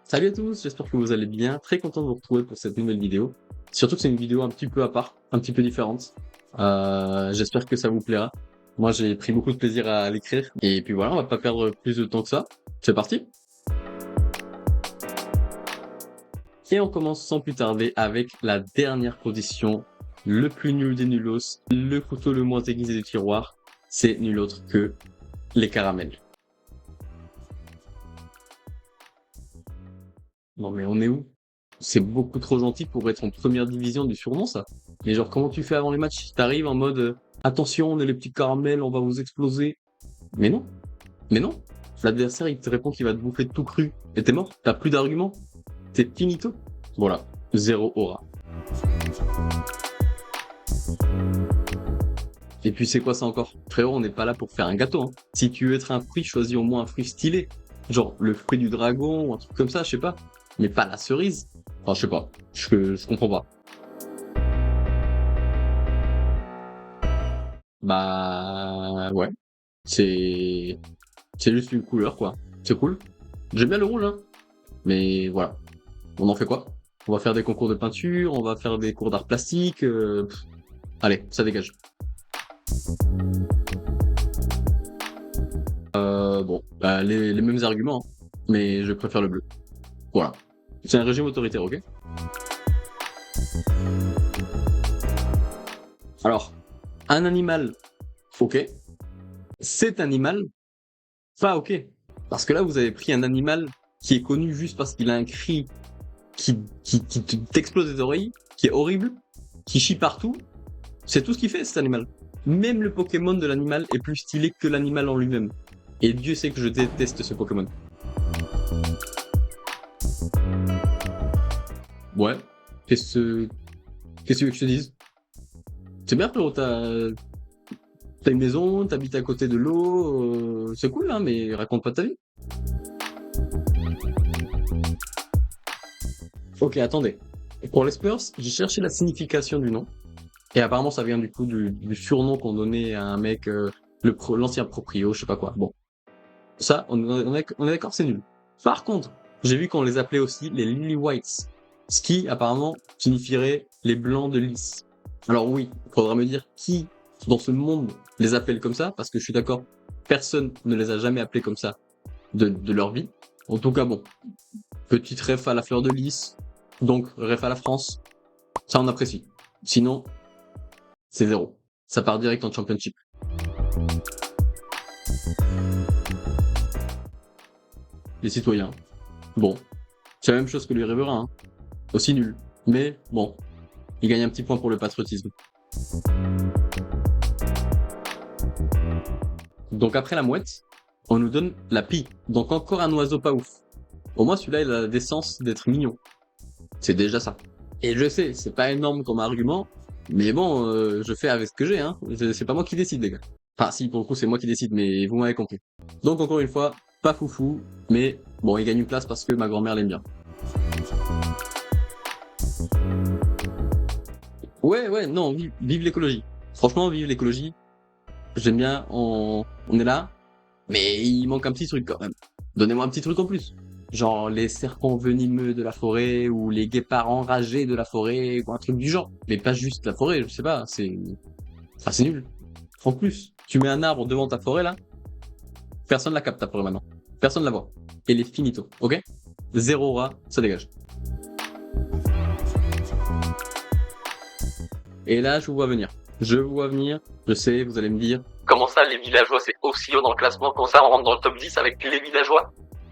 Salut à tous, j'espère que vous allez bien. Très content de vous retrouver pour cette nouvelle vidéo. Surtout que c'est une vidéo un petit peu à part, un petit peu différente. J'espère que ça vous plaira. Moi, j'ai pris beaucoup de plaisir à l'écrire. Et puis voilà, on va pas perdre plus de temps que ça. C'est parti. Et on commence sans plus tarder avec la dernière position. Le plus nul des nulos, le couteau le moins aiguisé du tiroir. C'est nul autre que les caramels. Non mais on est où? C'est beaucoup trop gentil pour être en première division du surnom, ça. Mais genre, comment tu fais avant les matchs? T'arrives en mode attention, on est les petits caramels, on va vous exploser. Mais non, mais non. L'adversaire, il te répond qu'il va te bouffer tout cru. Et t'es mort, t'as plus d'arguments. T'es finito. Voilà, zéro aura. Et puis c'est quoi ça encore? Frérot, on n'est pas là pour faire un gâteau, hein. Si tu veux être un fruit, choisis au moins un fruit stylé. Genre le fruit du dragon ou un truc comme ça, je sais pas. Mais pas la cerise. Enfin, je sais pas. Je comprends pas. Bah ouais. C'est c'est juste une couleur quoi. C'est cool. J'aime bien le rouge hein. Mais voilà. On en fait quoi? On va faire des concours de peinture, on va faire des cours d'art plastique. Allez, ça dégage. Bon, bah, les mêmes arguments, hein. Mais je préfère le bleu. Voilà. C'est un régime autoritaire, ok? Alors, un animal, ok. Cet animal, pas ok. Parce que là, vous avez pris un animal qui est connu juste parce qu'il a un cri qui t'explose les oreilles, qui est horrible, qui chie partout. C'est tout ce qu'il fait, cet animal. Même le Pokémon de l'animal est plus stylé que l'animal en lui-même. Et Dieu sait que je déteste ce Pokémon. Ouais. Qu'est-ce que tu veux que je te dise? C'est bien, frérot, t'as une maison, t'habites à côté de l'eau, c'est cool, hein, mais raconte pas ta vie. Ok, attendez. Pour les Spurs, j'ai cherché la signification du nom. Et apparemment, ça vient du coup du surnom qu'on donnait à un mec, l'ancien proprio, je sais pas quoi. Bon. Ça, on est d'accord, c'est nul. Par contre, j'ai vu qu'on les appelait aussi les Lily Whites. Ce qui, apparemment, signifierait les blancs de lys. Alors oui, il faudra me dire qui, dans ce monde, les appelle comme ça, parce que je suis d'accord, personne ne les a jamais appelés comme ça de leur vie. En tout cas, bon. Petite ref à la fleur de lys, donc ref à la France. Ça, on apprécie. Sinon, c'est zéro. Ça part direct en championship. Les citoyens. Bon. C'est la même chose que les riverains, hein. Aussi nul. Mais, bon. Il gagne un petit point pour le patriotisme. Donc après la mouette, on nous donne la pie. Donc encore un oiseau pas ouf. Au moins celui-là, il a la décence d'être mignon. C'est déjà ça. Et je sais, c'est pas énorme comme argument, mais bon, je fais avec ce que j'ai, hein. C'est pas moi qui décide, les gars. Enfin, si, pour le coup, c'est moi qui décide, mais vous m'avez compris. Donc encore une fois, pas foufou, mais bon, il gagne une place parce que ma grand-mère l'aime bien. Ouais, non, vive l'écologie. Franchement, vive l'écologie. J'aime bien, on est là, mais il manque un petit truc quand même. Donnez-moi un petit truc en plus. Genre les serpents venimeux de la forêt ou les guépards enragés de la forêt ou un truc du genre. Mais pas juste la forêt, je sais pas, c'est nul. En plus, tu mets un arbre devant ta forêt là, personne la capte ta forêt maintenant. Personne la voit. Et les finito, ok? Zéro rat, ça dégage. Et là, je vous vois venir. Je sais, vous allez me dire. Comment ça, les villageois, c'est aussi haut dans le classement? Comment ça, on rentre dans le top 10 avec les villageois?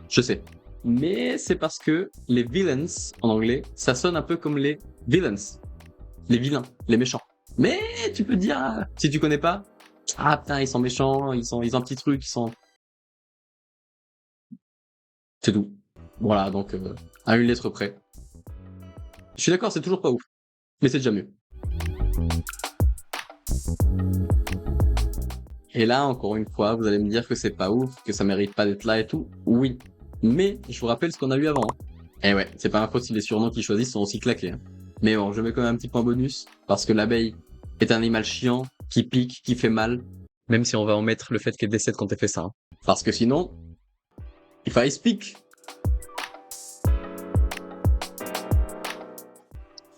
Je sais. Mais c'est parce que les villains, en anglais, ça sonne un peu comme les villains. Les vilains, les méchants. Mais tu peux dire, si tu connais pas, ah putain, ils sont méchants, ils ont un petit truc, ils sont... C'est tout. Voilà, donc à une lettre près. Je suis d'accord, c'est toujours pas ouf. Mais c'est déjà mieux. Et là, encore une fois, vous allez me dire que c'est pas ouf, que ça mérite pas d'être là et tout. Oui. Mais je vous rappelle ce qu'on a eu avant. Hein. Et ouais, c'est pas ma faute si les surnoms qu'ils choisissent sont aussi claqués. Hein. Mais bon, je mets quand même un petit point bonus, parce que l'abeille est un animal chiant, qui pique, qui fait mal. Même si on va en mettre le fait qu'elle décède quand elle fait ça. Hein. Parce que sinon, if I speak.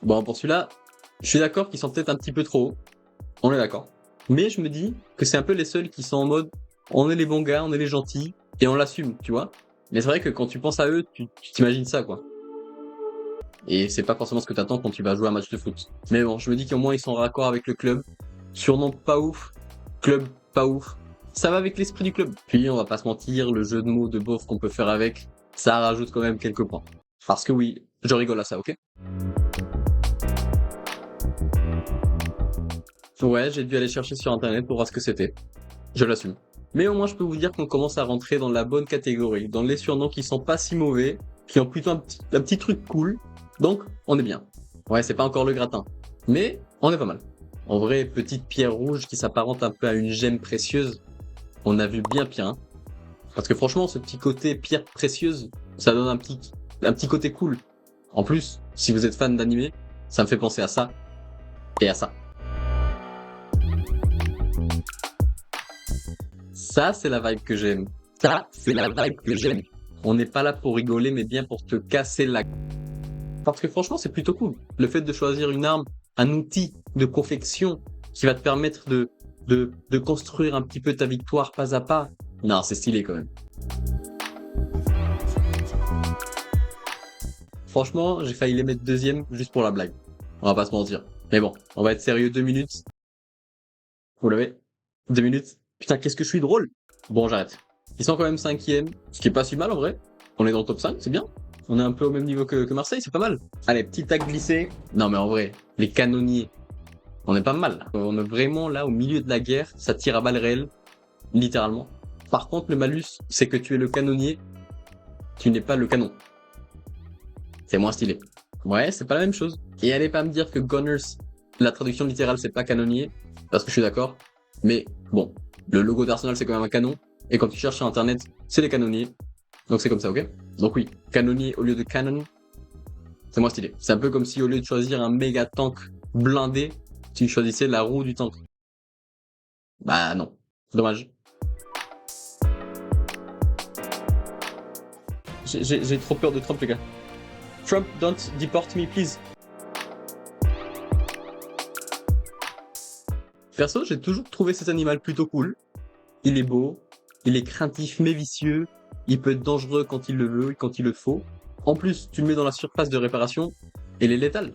Bon, pour celui-là, je suis d'accord qu'ils sont peut-être un petit peu trop hauts. On est d'accord. Mais je me dis que c'est un peu les seuls qui sont en mode, on est les bons gars, on est les gentils, et on l'assume, tu vois. Mais c'est vrai que quand tu penses à eux, tu t'imagines ça, quoi. Et c'est pas forcément ce que t'attends quand tu vas jouer un match de foot. Mais bon, je me dis qu'au moins ils sont raccord avec le club. Surnom pas ouf, club pas ouf. Ça va avec l'esprit du club. Puis on va pas se mentir, le jeu de mots de beauf qu'on peut faire avec, ça rajoute quand même quelques points. Parce que oui, je rigole à ça, ok? Ouais, j'ai dû aller chercher sur internet pour voir ce que c'était. Je l'assume. Mais au moins je peux vous dire qu'on commence à rentrer dans la bonne catégorie, dans les surnoms qui sont pas si mauvais, qui ont plutôt un petit truc cool. Donc, on est bien. Ouais, c'est pas encore le gratin. Mais, on est pas mal. En vrai, petite pierre rouge qui s'apparente un peu à une gemme précieuse, on a vu bien pire, hein. Parce que franchement, ce petit côté pierre précieuse, ça donne un petit côté cool. En plus, si vous êtes fan d'anime, ça me fait penser à ça et à ça. Ça, c'est la vibe que j'aime. Ça, c'est la vibe que j'aime. On n'est pas là pour rigoler, mais bien pour te casser la... Parce que franchement, c'est plutôt cool. Le fait de choisir une arme, un outil de confection qui va te permettre de construire un petit peu ta victoire pas à pas. Non, c'est stylé quand même. Franchement, j'ai failli les mettre deuxième juste pour la blague. On va pas se mentir. Mais bon, on va être sérieux 2 minutes. Vous l'avez? 2 minutes. Putain, qu'est-ce que je suis drôle. Bon, j'arrête. Ils sont quand même cinquième, ce qui est pas si mal en vrai. On est dans le top 5, c'est bien. On est un peu au même niveau que Marseille, c'est pas mal. Allez, petit tag glissé. Non mais en vrai, les canonniers, on est pas mal. On est vraiment là au milieu de la guerre, ça tire à balles réelles, littéralement. Par contre, le malus, c'est que tu es le canonnier, tu n'es pas le canon. C'est moins stylé. Ouais, c'est pas la même chose. Et allez pas me dire que Gunners, la traduction littérale, c'est pas canonnier, parce que je suis d'accord. Mais bon, le logo d'Arsenal, c'est quand même un canon. Et quand tu cherches sur internet, c'est les canonniers. Donc c'est comme ça, ok? Donc oui, canonnier au lieu de canon, c'est moins stylé. C'est un peu comme si au lieu de choisir un méga tank blindé, tu choisissais la roue du tank. Bah non, dommage. J'ai trop peur de Trump, les gars. Trump, don't deport me, please. Perso, j'ai toujours trouvé cet animal plutôt cool. Il est beau, il est craintif mais vicieux, il peut être dangereux quand il le veut et quand il le faut. En plus, tu le mets dans la surface de réparation, et il est létal.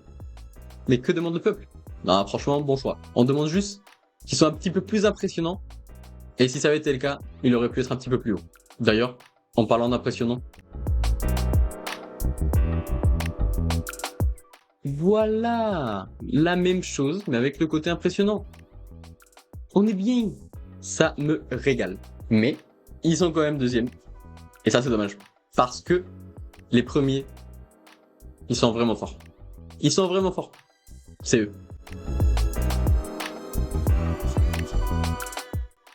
Mais que demande le peuple? Non, franchement, bon choix. On demande juste qu'ils soient un petit peu plus impressionnants. Et si ça avait été le cas, il aurait pu être un petit peu plus haut. D'ailleurs, en parlant d'impressionnant, voilà, la même chose, mais avec le côté impressionnant. On est bien. Ça me régale. Mais, ils sont quand même deuxième. Et ça, c'est dommage. Parce que les premiers, ils sont vraiment forts. Ils sont vraiment forts. C'est eux.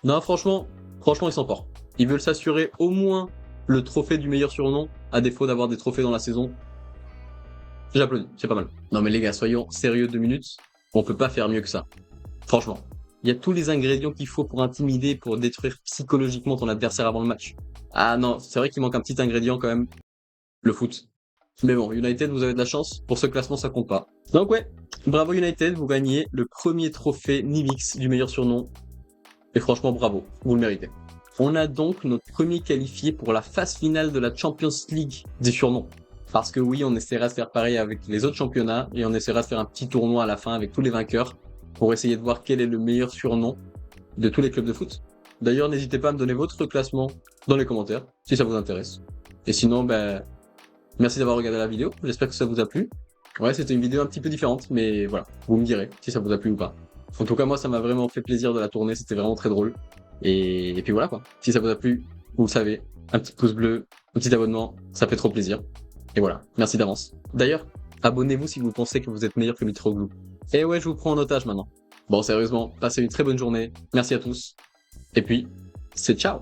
Non, franchement, ils sont forts. Ils veulent s'assurer au moins le trophée du meilleur surnom, à défaut d'avoir des trophées dans la saison. J'applaudis, c'est pas mal. Non mais les gars, soyons sérieux 2 minutes. On peut pas faire mieux que ça. Franchement. Il y a tous les ingrédients qu'il faut pour intimider, pour détruire psychologiquement ton adversaire avant le match. Ah non, c'est vrai qu'il manque un petit ingrédient quand même. Le foot. Mais bon, United, vous avez de la chance. Pour ce classement, ça compte pas. Donc ouais, bravo United, vous gagnez le premier trophée Nimix du meilleur surnom. Et franchement, bravo, vous le méritez. On a donc notre premier qualifié pour la phase finale de la Champions League des surnoms. Parce que oui, on essaiera de faire pareil avec les autres championnats et on essaiera de faire un petit tournoi à la fin avec tous les vainqueurs pour essayer de voir quel est le meilleur surnom de tous les clubs de foot. D'ailleurs, n'hésitez pas à me donner votre classement dans les commentaires si ça vous intéresse. Et sinon, merci d'avoir regardé la vidéo. J'espère que ça vous a plu. Ouais, c'était une vidéo un petit peu différente, mais voilà, vous me direz si ça vous a plu ou pas. En tout cas, moi, ça m'a vraiment fait plaisir de la tourner. C'était vraiment très drôle. Et puis voilà quoi. Si ça vous a plu, vous le savez, un petit pouce bleu, un petit abonnement, ça fait trop plaisir. Et voilà, merci d'avance. D'ailleurs, abonnez-vous si vous pensez que vous êtes meilleur que Mitroglou. Et ouais, je vous prends en otage maintenant. Bon, sérieusement, passez une très bonne journée. Merci à tous. Et puis, c'est ciao!